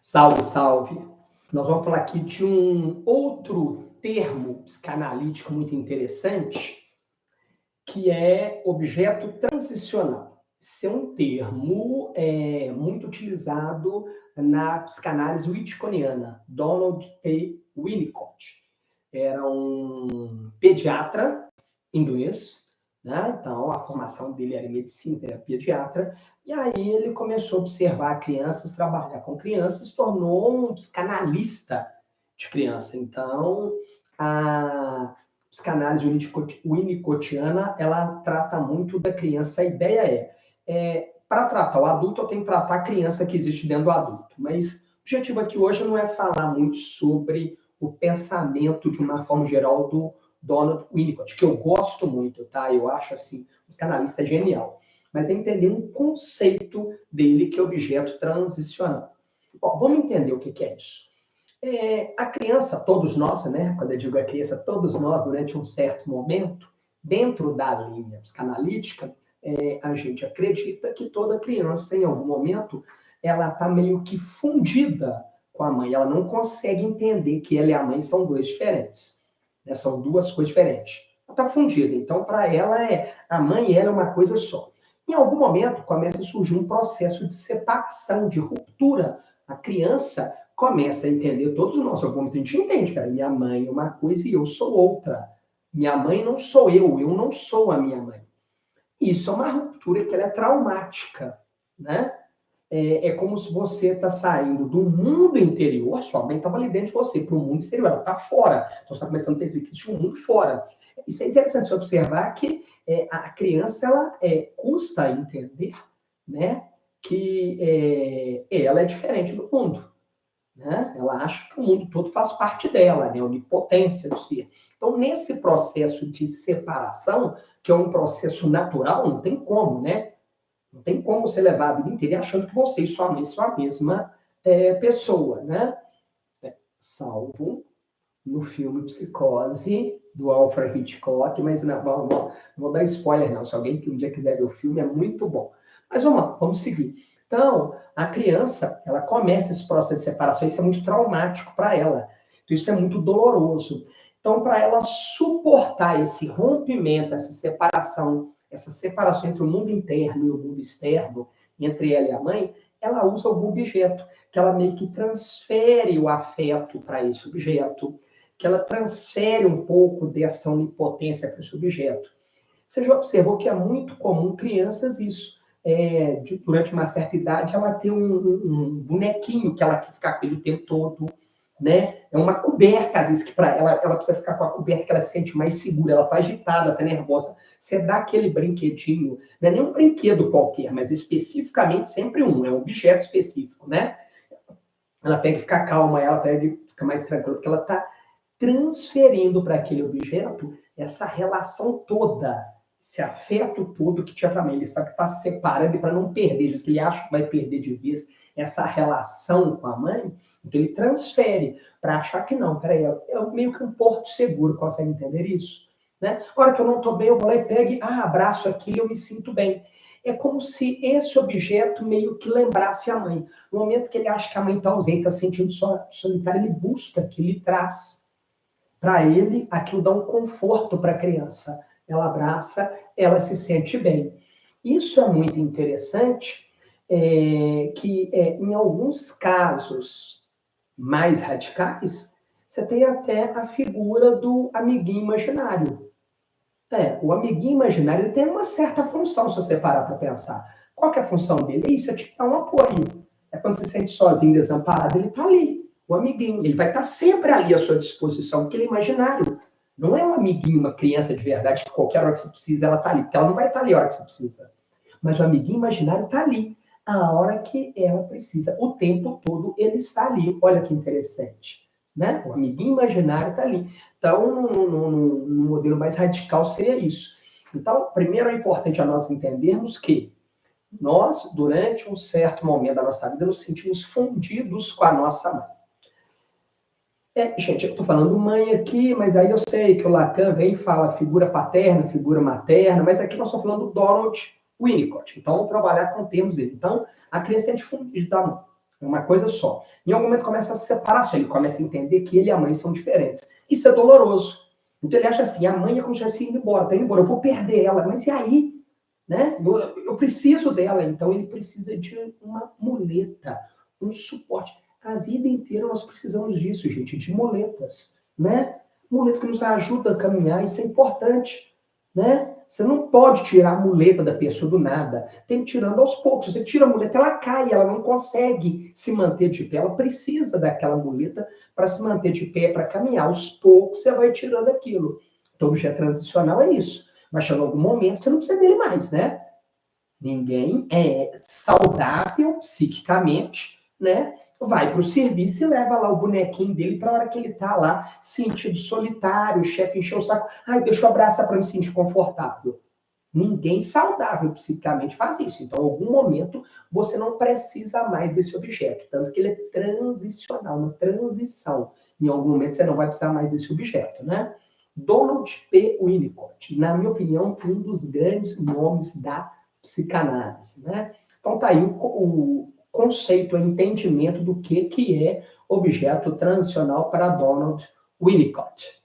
Salve, salve! Nós vamos falar aqui de um outro termo psicanalítico muito interessante, que é objeto transicional. Esse é um termo muito utilizado na psicanálise wittgensteiniana. Donald P. Winnicott era um pediatra inglês, né? Então a formação dele era em medicina, era pediatra, e aí ele começou a observar crianças, trabalhar com crianças, se tornou um psicanalista de criança. Então a psicanálise winnicottiana, ela trata muito da criança. A ideia para tratar o adulto, eu tenho que tratar a criança que existe dentro do adulto. Mas o objetivo aqui hoje não é falar muito sobre o pensamento, de uma forma geral, do Donald Winnicott, que eu gosto muito, tá? Eu acho, assim, um psicanalista genial. Mas é entender um conceito dele, que é objeto transicional. Bom, vamos entender o que é isso. A criança, todos nós, né? Quando eu digo a criança, todos nós, durante um certo momento, dentro da linha psicanalítica, a gente acredita que toda criança, em algum momento, ela está meio que fundida com a mãe. Ela não consegue entender que ela e a mãe são dois diferentes. Né? São duas coisas diferentes. Ela está fundida. Então, para ela, a mãe e ela é uma coisa só. Em algum momento, começa a surgir um processo de separação, de ruptura. A criança começa a entender, todos nós, em algum momento a gente entende, cara, minha mãe é uma coisa e eu sou outra. Minha mãe não sou eu não sou a minha mãe. Isso é uma ruptura que ela é traumática, né? É como se você está saindo do mundo interior, sua mãe estava ali dentro de você, para o mundo exterior, ela está fora. Então você está começando a perceber que existe um mundo fora. Isso é interessante você observar que a criança, ela custa entender, né, que ela é diferente do mundo. Né? Ela acha que o mundo todo faz parte dela, né? A onipotência do ser. Então, nesse processo de separação, que é um processo natural, não tem como, né? Não tem como você levar a vida inteira achando que você e sua mãe são a mesma pessoa, né? Salvo no filme Psicose, do Alfred Hitchcock, mas não vou dar spoiler não, se alguém que um dia quiser ver o filme, é muito bom. Mas vamos lá, vamos seguir. Então, a criança, ela começa esse processo de separação, isso é muito traumático para ela, isso é muito doloroso. Então, para ela suportar esse rompimento, essa separação entre o mundo interno e o mundo externo, entre ela e a mãe, ela usa algum objeto, que ela meio que transfere o afeto para esse objeto, que ela transfere um pouco dessa onipotência para esse objeto. Você já observou que é muito comum crianças isso. Durante uma certa idade, ela tem um bonequinho que ela quer ficar com ele o tempo todo, né? É uma coberta, às vezes, que para ela precisa ficar com a coberta que ela se sente mais segura, ela está agitada, está nervosa. Você dá aquele brinquedinho, não é nem um brinquedo qualquer, mas especificamente sempre é um objeto específico, né? Ela pega e fica calma, ela pega e fica mais tranquila, porque ela está transferindo para aquele objeto essa relação toda, esse afeto todo que tinha para a mãe. Ele sabe que está se separando e para não perder, diz que ele acha que vai perder de vez essa relação com a mãe, então ele transfere para achar que não, peraí, é meio que um porto seguro, consegue entender isso? Né? A hora que eu não estou bem, eu vou lá e pego, abraço aquilo e eu me sinto bem. É como se esse objeto meio que lembrasse a mãe. No momento que ele acha que a mãe está ausente, está sentindo solitário, ele busca aquilo e traz. Para ele, aquilo dá um conforto para a criança. Ela abraça, ela se sente bem. Isso é muito interessante, que em alguns casos mais radicais, você tem até a figura do amiguinho imaginário. O amiguinho imaginário, ele tem uma certa função, se você parar para pensar. Qual que é a função dele? Isso é te dar um apoio. Quando você se sente sozinho, desamparado, ele está ali, o amiguinho. Ele vai estar sempre ali à sua disposição, porque ele é imaginário. Não é um amiguinho, uma criança de verdade, que qualquer hora que você precisa, ela está ali. Porque ela não vai estar ali a hora que você precisa. Mas o amiguinho imaginário está ali, a hora que ela precisa. O tempo todo ele está ali. Olha que interessante. Né? O amiguinho imaginário está ali. Então, no modelo mais radical seria isso. Então, primeiro é importante a nós entendermos que nós, durante um certo momento da nossa vida, nos sentimos fundidos com a nossa mãe. Gente, eu estou falando mãe aqui, mas aí eu sei que o Lacan vem e fala figura paterna, figura materna, mas aqui nós estamos falando do Donald Winnicott. Então, vamos trabalhar com termos dele. Então, a criança é fundida da mãe. É uma coisa só. Em algum momento começa a separação, ele começa a entender que ele e a mãe são diferentes. Isso é doloroso. Então ele acha assim, a mãe é como se estivesse indo embora, tá indo embora, eu vou perder ela, mas e aí? Né? Eu preciso dela, então ele precisa de uma muleta, um suporte. A vida inteira nós precisamos disso, gente, de muletas, né? Muletas que nos ajudam a caminhar, isso é importante, né? Você não pode tirar a muleta da pessoa do nada, tem que ir tirando aos poucos. Você tira a muleta, ela cai, ela não consegue se manter de pé, ela precisa daquela muleta para se manter de pé, para caminhar. Aos poucos você vai tirando aquilo. Então, o objeto transicional é isso. Vai chegar algum momento, você não precisa dele mais, né? Ninguém é saudável psiquicamente, né? Vai para o serviço e leva lá o bonequinho dele para a hora que ele tá lá, sentido solitário, o chefe encheu o saco. Ai, deixa eu abraçar para me sentir confortável. Ninguém saudável psicicamente faz isso. Então, em algum momento, você não precisa mais desse objeto. Tanto que ele é transicional, uma transição. Em algum momento, você não vai precisar mais desse objeto, né? Donald P. Winnicott, na minha opinião, um dos grandes nomes da psicanálise, né? Então, tá aí o conceito, o entendimento do que é objeto transicional para Donald Winnicott.